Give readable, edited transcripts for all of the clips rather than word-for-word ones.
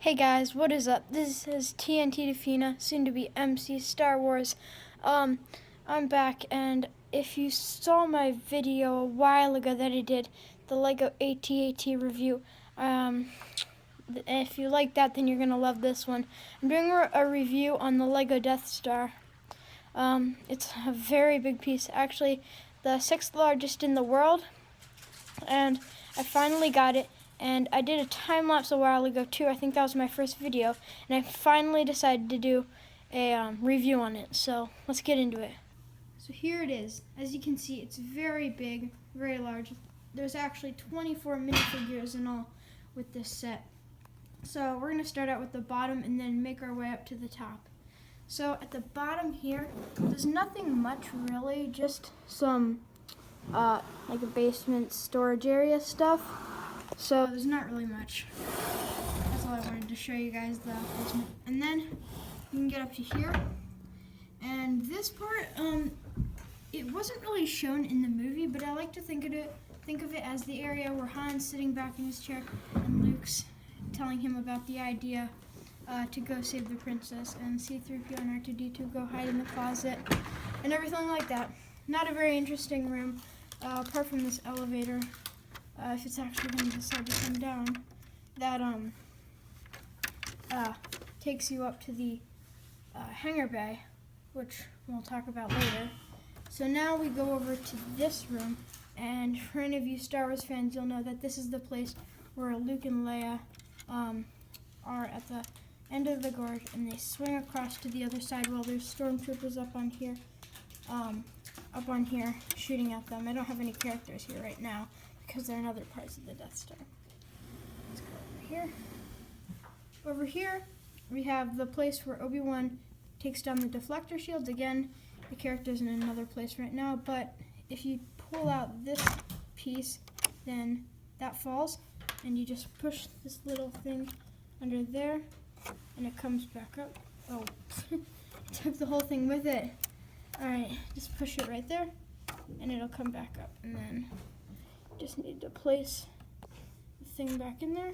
Hey guys, what is up? This is TNT Defina, soon to be MC Star Wars. I'm back, and if you saw my video a while ago that I did, the Lego AT-AT review, if you like that, then you're gonna love this one. I'm doing a review on the Lego Death Star. It's a very big piece, actually the 6th largest in the world, and I finally got it. And I did a time-lapse a while ago too. I think that was my first video. And I finally decided to do a review on it. So let's get into it. So here it is. As you can see, it's very big, very large. There's actually 24 minifigures in all with this set. So we're going to start out with the bottom and then make our way up to the top. So at the bottom here, there's nothing much really, just some like a basement storage area stuff. So there's not really much. That's all I wanted to show you guys, the basement. And then you can get up to here. And this part, it wasn't really shown in the movie, but I like to think of it as the area where Han's sitting back in his chair and Luke's telling him about the idea to go save the princess, and C-3PO and R2-D2 go hide in the closet and everything like that. Not a very interesting room, apart from this elevator. If it's actually going to decide to come down, that takes you up to the hangar bay, which we'll talk about later. So now we go over to this room, and for any of you Star Wars fans, you'll know that this is the place where Luke and Leia are at the end of the gorge, and they swing across to the other side while there's stormtroopers up on here shooting at them. I don't have any characters here right now, because they're in other parts of the Death Star. Let's go over here. Over here, we have the place where Obi-Wan takes down the deflector shields. Again, the character's in another place right now, but if you pull out this piece, then that falls, and you just push this little thing under there, and it comes back up. Oh, it took the whole thing with it. Alright, just push it right there, and it'll come back up, and then just need to place the thing back in there.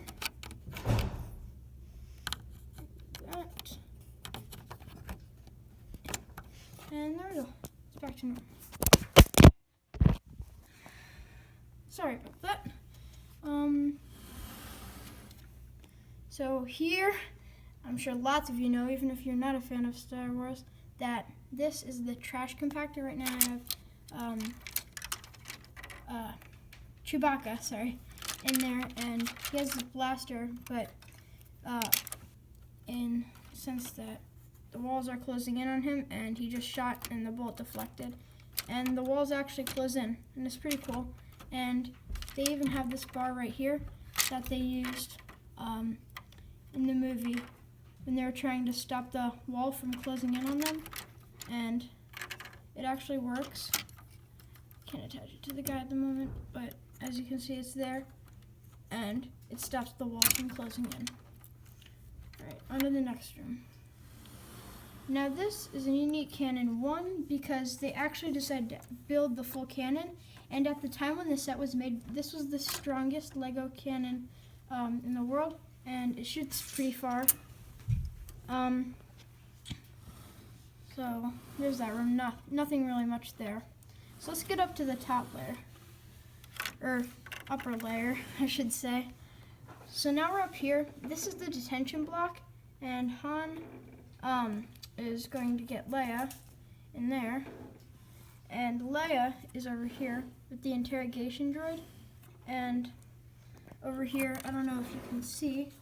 That. And there we go. It's back to normal. Sorry about that. So here, I'm sure lots of you know, even if you're not a fan of Star Wars, that this is the trash compactor. Right now I have Chewbacca, in there, and he has this blaster, but in the sense that the walls are closing in on him, and he just shot and the bullet deflected, and the walls actually close in, and it's pretty cool. And they even have this bar right here that they used in the movie when they were trying to stop the wall from closing in on them, and it actually works. Can't attach it to the guy at the moment, but as you can see, it's there, and it stops the wall from closing in. Alright, on to the next room. Now this is a unique cannon, one, because they actually decided to build the full cannon, and at the time when the set was made, this was the strongest Lego cannon in the world, and it shoots pretty far. So there's that room, nothing really much there. So let's get up to the top layer, or upper layer, I should say. So now we're up here. This is the detention block, and Han is going to get Leia in there, and Leia is over here with the interrogation droid, and over here, I don't know if you can see,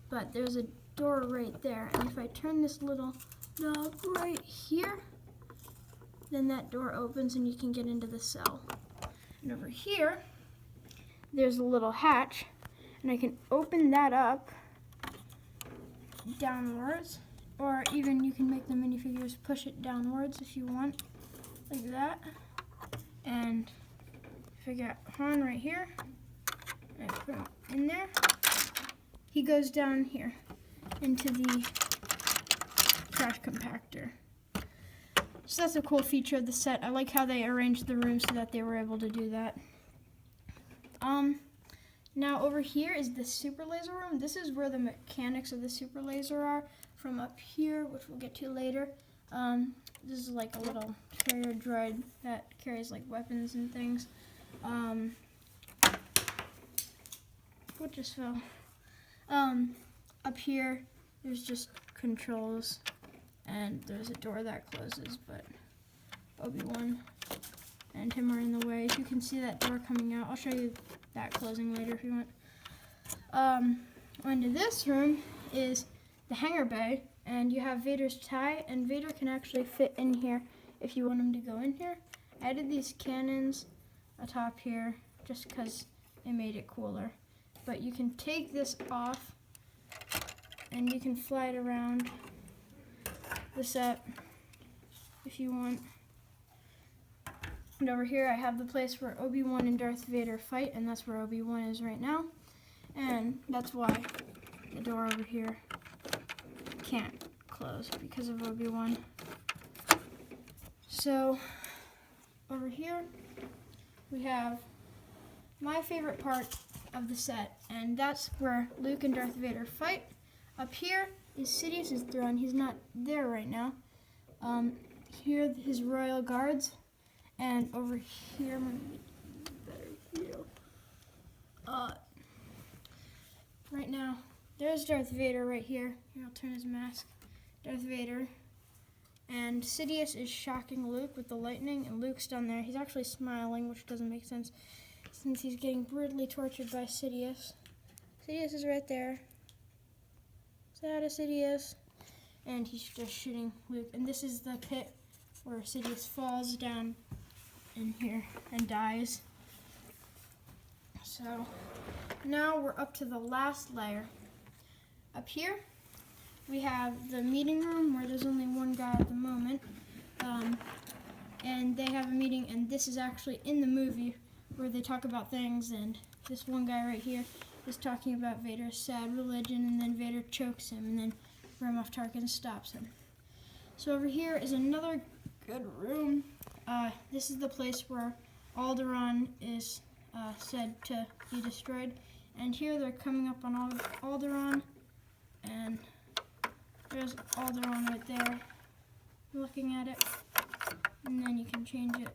but there's a door right there, and if I turn this little knob right here, then that door opens and you can get into the cell. And over here, there's a little hatch, and I can open that up downwards, or even you can make the minifigures push it downwards if you want, like that. And if I got Han right here, and I put him in there, he goes down here into the trash compactor. So that's a cool feature of the set. I like how they arranged the room so that they were able to do that. Now over here is the super laser room. This is where the mechanics of the super laser are. From up here, which we'll get to later. This is like a little carrier droid that carries like weapons and things. What just fell? Up here, there's just controls, and there's a door that closes, but Obi-Wan and him are in the way. You can see that door coming out. I'll show you that closing later if you want. Onto this room is the hangar bay, and you have Vader's tie, and Vader can actually fit in here if you want him to go in here. I added these cannons atop here just because it made it cooler. But you can take this off and you can fly it around the set if you want. And over here I have the place where Obi-Wan and Darth Vader fight, and that's where Obi-Wan is right now. And that's why the door over here can't close, because of Obi-Wan. So over here we have my favorite part of the set, and that's where Luke and Darth Vader fight. Up here is Sidious's throne. He's not there right now. Here his royal guards, and over here, I'm gonna get a better view. Right now, there's Darth Vader right here. Here, I'll turn his mask. Darth Vader. And Sidious is shocking Luke with the lightning, and Luke's down there. He's actually smiling, which doesn't make sense, since he's getting brutally tortured by Sidious. Sidious is right there. Sad Sidious. And he's just shooting Luke. And this is the pit where Sidious falls down in here and dies. So now we're up to the last layer. Up here we have the meeting room where there's only one guy at the moment. And they have a meeting, and this is actually in the movie where they talk about things, and this one guy right here is talking about Vader's sad religion, and then Vader chokes him, and then Grand Moff Tarkin stops him. So over here is another good room. This is the place where Alderaan is said to be destroyed, and here they're coming up on Alderaan, and there's Alderaan right there, looking at it, and then you can change it.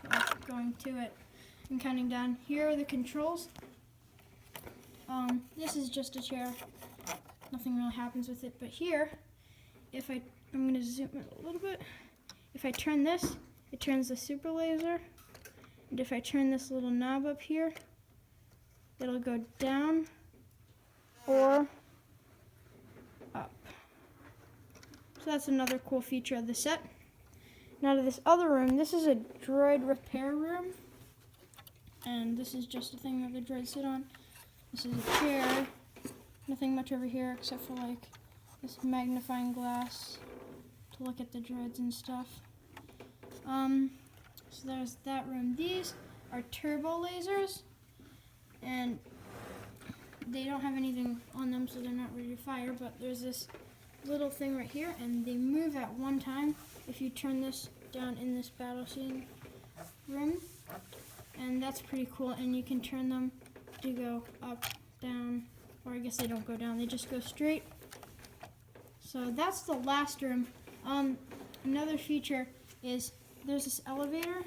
So going to it and counting down. Here are the controls. This is just a chair. Nothing really happens with it. But here, I'm going to zoom in a little bit. If I turn this, it turns the super laser. And if I turn this little knob up here, it'll go down or up. So that's another cool feature of the set. Now to this other room, this is a droid repair room. And this is just a thing that the droids sit on. This is a chair. Nothing much over here except for like this magnifying glass to look at the droids and stuff. So there's that room. These are turbo lasers, and they don't have anything on them, so they're not ready to fire, but there's this little thing right here, and they move at one time if you turn this down in this battle scene room, and that's pretty cool. And you can turn them to go up, down, or I guess they don't go down, they just go straight. So that's the last room. Another feature is there's this elevator,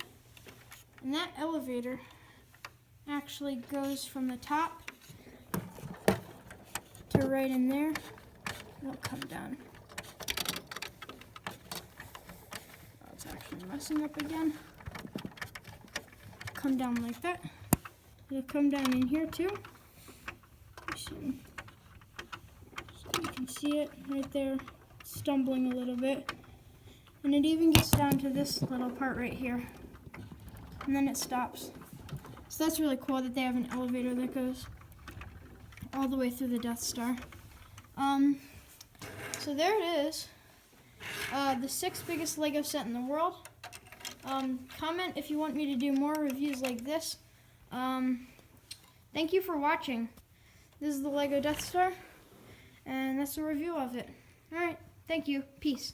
and that elevator actually goes from the top to right in there. It'll come down. Oh, it's actually messing up again. Come down like that. It'll come down in here too. So you can see it right there, stumbling a little bit. And it even gets down to this little part right here. And then it stops. So that's really cool that they have an elevator that goes all the way through the Death Star. So there it is. The 6th biggest Lego set in the world. Comment if you want me to do more reviews like this. Thank you for watching. This is the Lego Death Star, and that's a review of it. Alright, thank you. Peace.